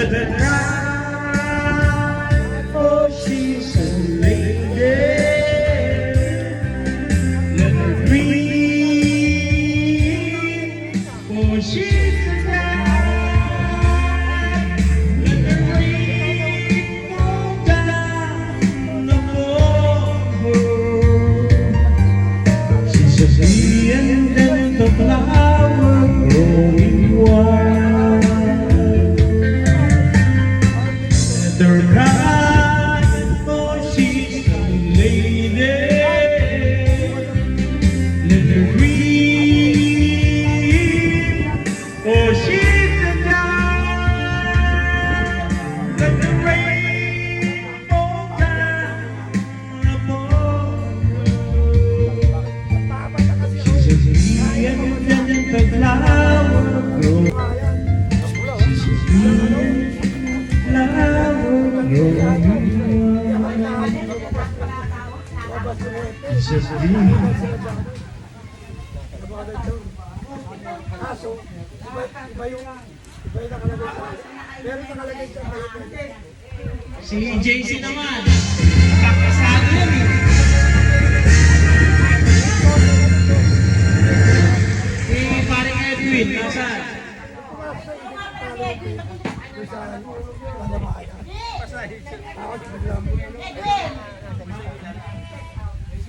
Let her cry, for she's a lady. Let her grieve, for she's a bride. Let her rain fall down upon her. She's a sea and the flower growing wild. Let her cry, for she's a lady. Let her grieve, for she's a child. Let the rain fall down upon her. She's a sea and the flower grows. She's a sea flower growing wild. She's a sea. Si JC naman, kakasado yan eh. Si paring Edwin, nasaan?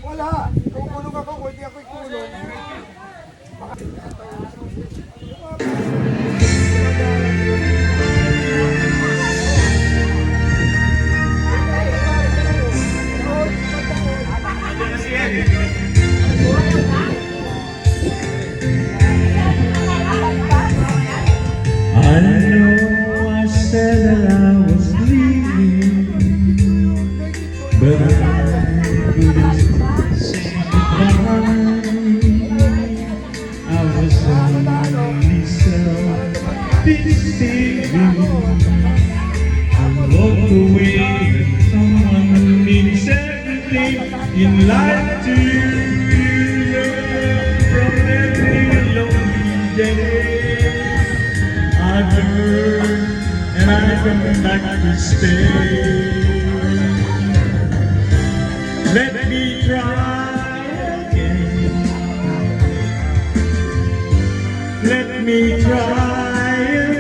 Wala! Kung kulong ako, hindi ako ikulong. I know I said that I was leaving, but I couldn't say goodbye. I was only self-deceiving. I walked away from someone who means everything in life to you. From every lonely day I've learned, and I come back to stay. Let me try again. Let me try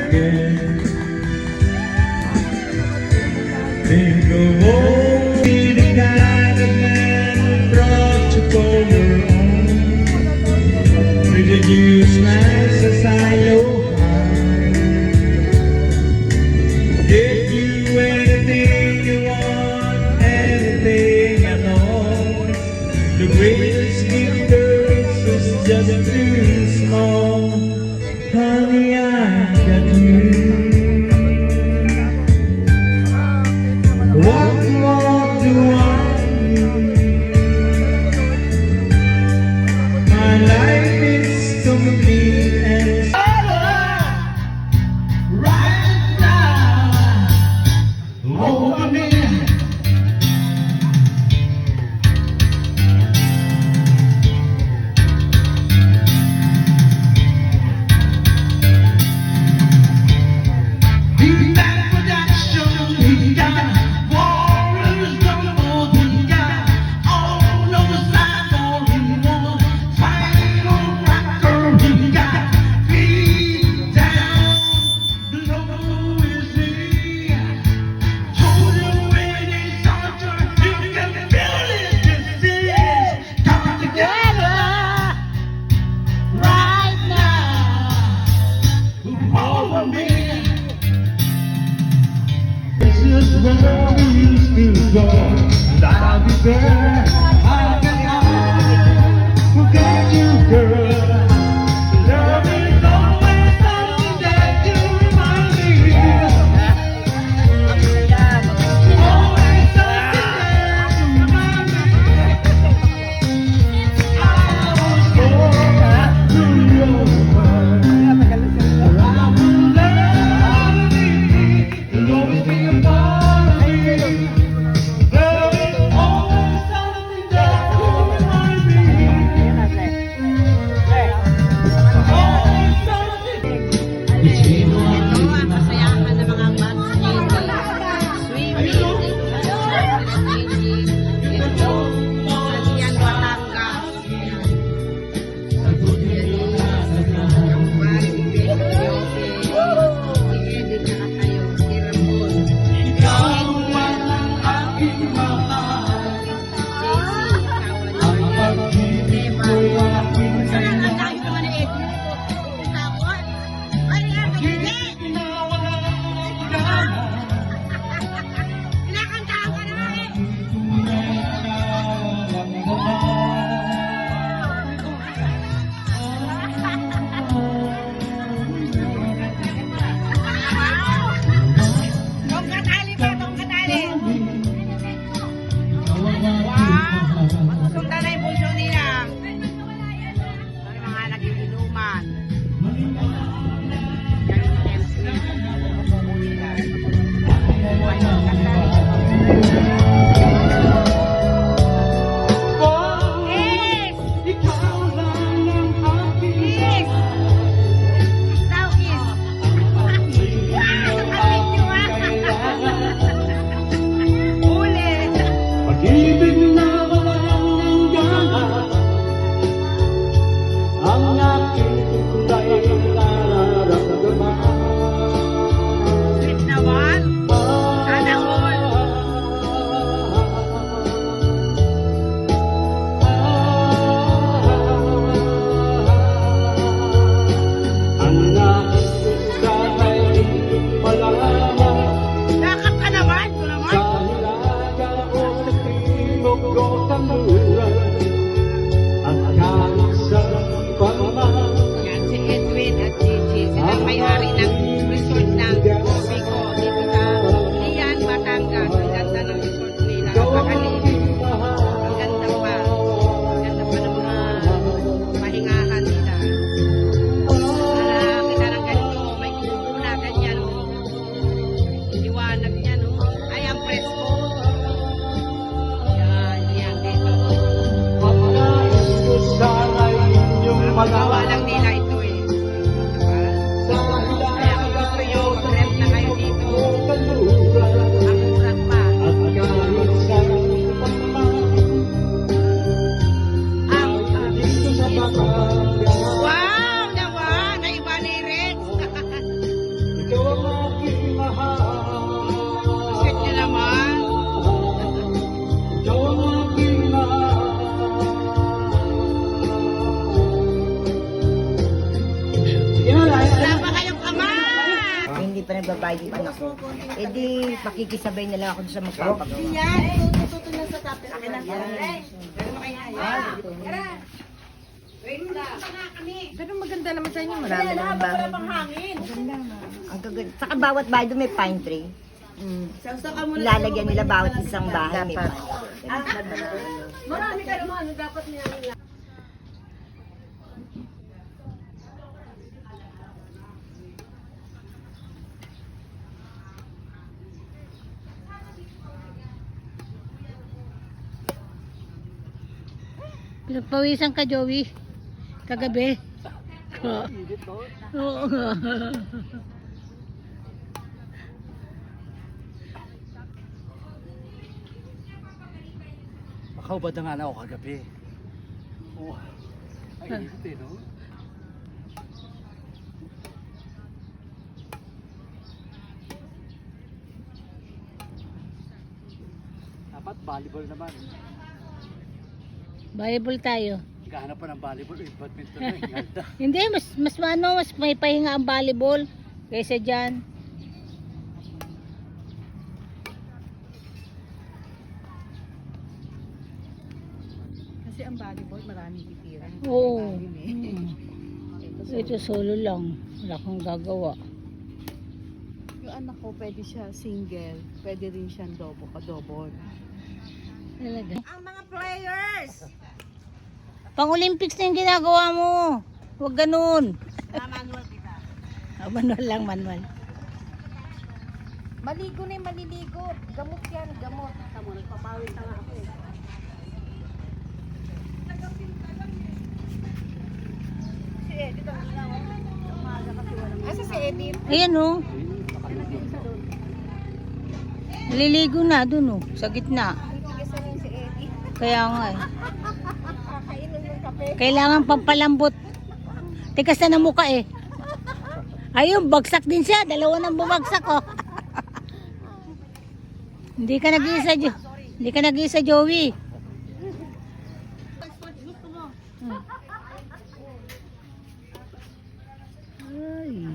again. Think of only the kind of man who brought you over home. Treated you as nice as I know. Give you anything you want, anything at all. The greatest gift is just too small. Honey, I got you. What more do I need? My life is complete and it's right now over me. Where we used to go, and I'll be there. I cannot forget you, girl. Love is always something that you remind me of. Always something that you remind me of. I was born to your world. Around the love me, you'll always be a part. There is always something that ang may-ari ng resort ng Bico dito sa Lian, Batangas. Ang ganda ng resort nila. Napakalinis. Ang ganda pa. Ang ganda pa ng mga pahingahan nila. Para kita ng ganito, may kubo na ganyan. Liwanag niya, no? Ay, ang presko. Yan dito. Magawa lang nila ito eh. Diba? Kaya kung gusto nyo, mag-rent na kayo dito. Ang mura pa. Wow! Nawa! Naiba ni Rex! Sweet nyo naman. Wala pa kayong ama! Hindi pa nagbabayad yung anak ko. Eh di, pakikisabay na lang ako sa magpapagawa. Pero maganda naman sa inyo. Marami naman bahay. Maganda nga. Ang gaganda. Saka bawat bahay doon may pine tree. Ilalagyan nila bawat isang bahay may pine tree. Marami ka naman. Dapat niya. Pinagpawisan ka, Joey. Kagabi. Oo nga. Makaubad na nga na ako kagabi. Oh, ay init eh, no? Dapat volleyball naman. Bible tayo. Gahanap pa ng volleyball, badminton na ganda. Hindi, mas may pahinga ang volleyball kaysa dyan. Kasi ang volleyball maraming titira. Oo. Ito solo lang. Wala kang gagawa. Yung anak ko pwede siya single, pwede rin siyang double. Talaga. Ang mga players! Pang-Olympics na yung ginagawa mo. Huwag ganun. Manual kita. Manual lang, manual. Maligo na yung maliligo. Gamot yan, gamot. Tama, nagpapawin na nga ako eh. Si Edith ang ginawa. Umaga kasi walang... Asa si Edith? Ayan oh. Naliligo na dun oh. Sa gitna. Itigasan yun si Edith. Kaya nga eh. Kakainom ng kape. Kailangan pampalambot. Tikas na ng muka eh. Ayun, bagsak din siya. Dalawa nang bumagsak oh. Hindi ka nag-iisa, hindi ka nag-iisa, Joey. Ay,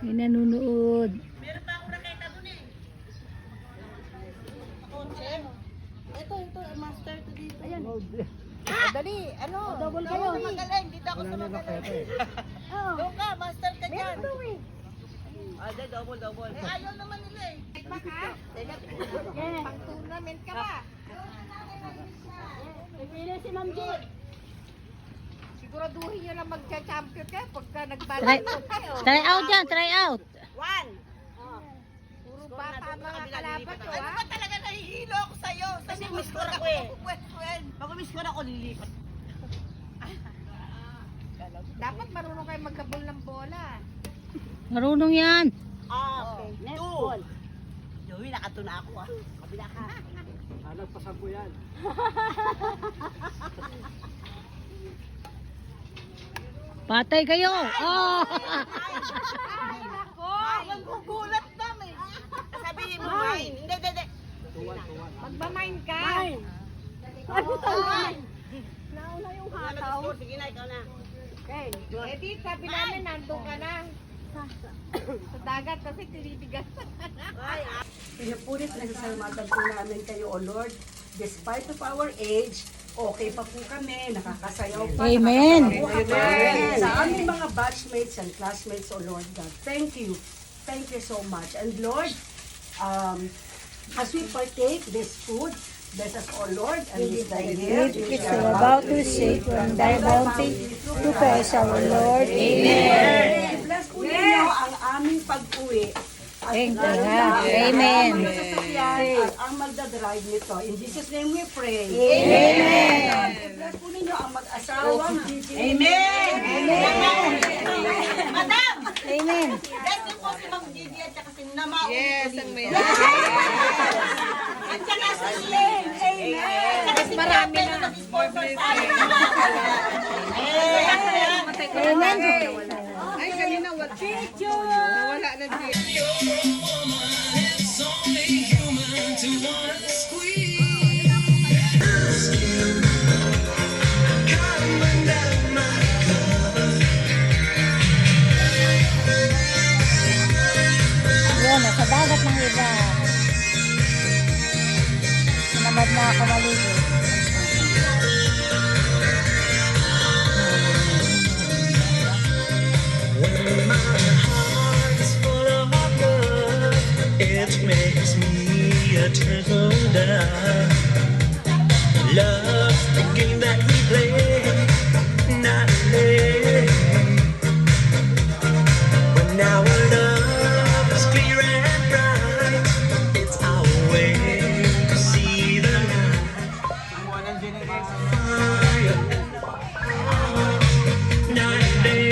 may nanonood. Ito, master to dito. Ayan. Dali, ano? Double kayo. Magaling, dito ako sa magaling. Doon ka, master ka dyan. Double. Eh, ayaw naman nila eh. Pa ka? Pang tournament ka ba? Pipili si Ma'am J. Siguraduhin nyo na magcha-champion ka pagka nagbalance kayo. Try out yan, try out. One. Puro bata mga kalaban ko, ha? Ano ba talaga nahihilo ako sa'yo? Kasi miss ko ako eh. Pag miss ko ako, lilipat. Dapat marunong kayo magkabol ng bola. Marunong yan. Okay. Netball. Joey, nakatuna ako ah. Kabila ka. Nagpasan ko yan. Patay kayo. Oh. Ay, nako. Maggugulat namin. Sabihin mo, mine. Hindi. Magmamine ka. Mine. Ano to, mine? Nauna yung hataw. Sige na, ikaw na. Okay. Edith, sabi namin, nandun ka na. Sa dagat kasi tinitigas. Pinupulit na sasalamatan po namin kayo, O Lord. Despite of our age, okay pa po kami, nakakasayaw pa. Amen. Amen. Sa aming mga batchmates and classmates, O Lord God, thank you. Thank you so much. And Lord, as we partake this food, bless us, O Lord, and this thy gift, which we are About to say from thy bounty to us, our Lord. Amen. Bless po ninyo ang aming pag-uwi. Thank you, God. Amen. At ang magdadrive nito. In Jesus' name we pray. Amen. Bless po ninyo ang mag-asawang Gigi. Amen! Amen. Bless niyo po si Ma'am Gigi at saka si Namao. Yes, ang may At saka si Len. Amen! At saka si Marami na nag-sponsor sa amin. Amen. Ay, kanina wala. Nawala na dito. Yun, nasa dagat ng iba. Sinamad na ako maligo. When my heart's full of love, it makes me a turtle dove. Love's the game that we play, not play. When our love is clear and bright, it's our way to see the light. Fire. Night and day.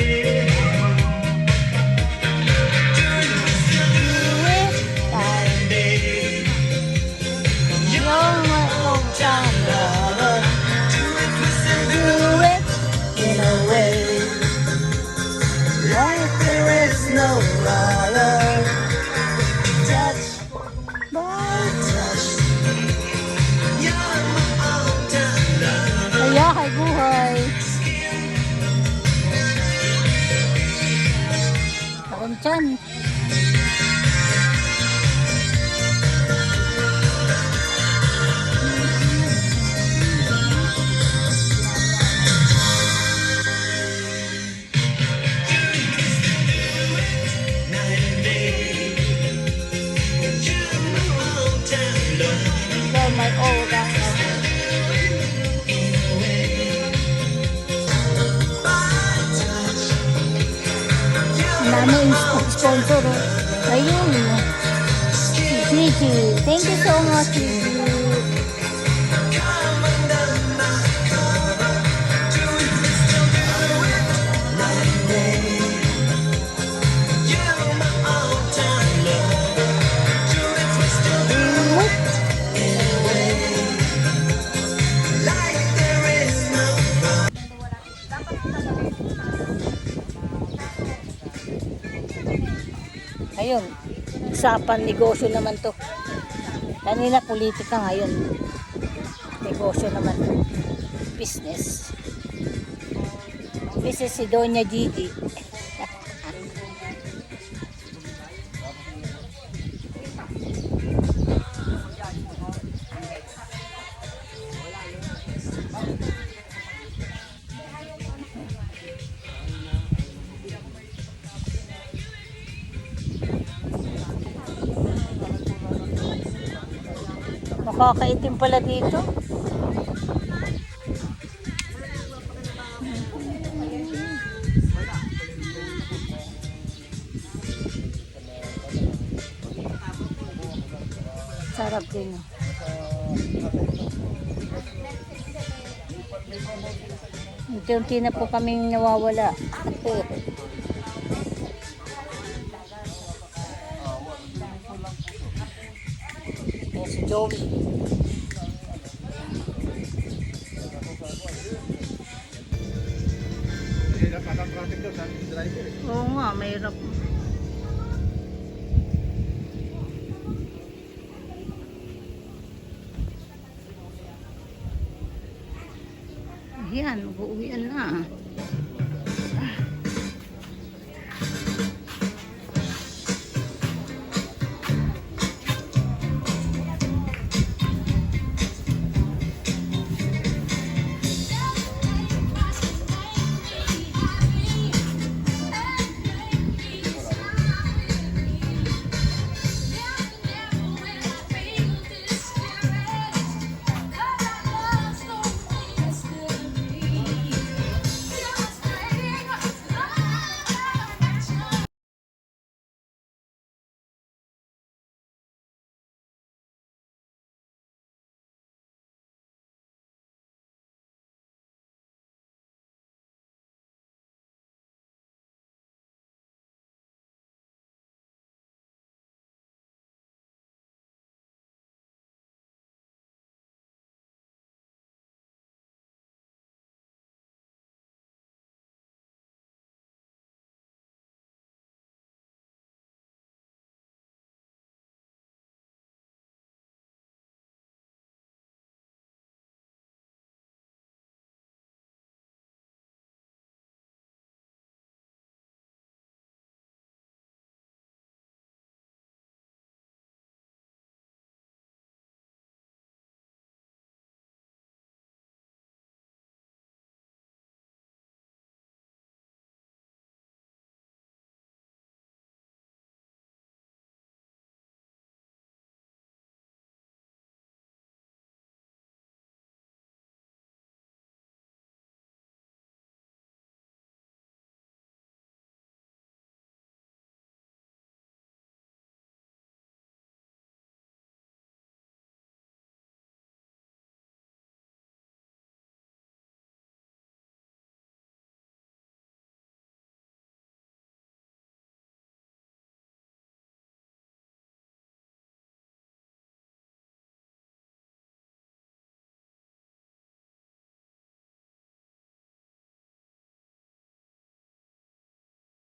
Kaya kay buhay. Takong tiyan. You're my old namin sponsor. Ayun. Gigi. Thank you so much, Gigi. Ayun, usapan negosyo naman to. Kanina politika, ngayon negosyo naman. Business. This is si Doña Gigi. Makakaitim pala dito. Sarap din. Unti-unti na po kaming nawawala. Yan si Joey. Oo nga, mahirap. Yan, mag-uwian na.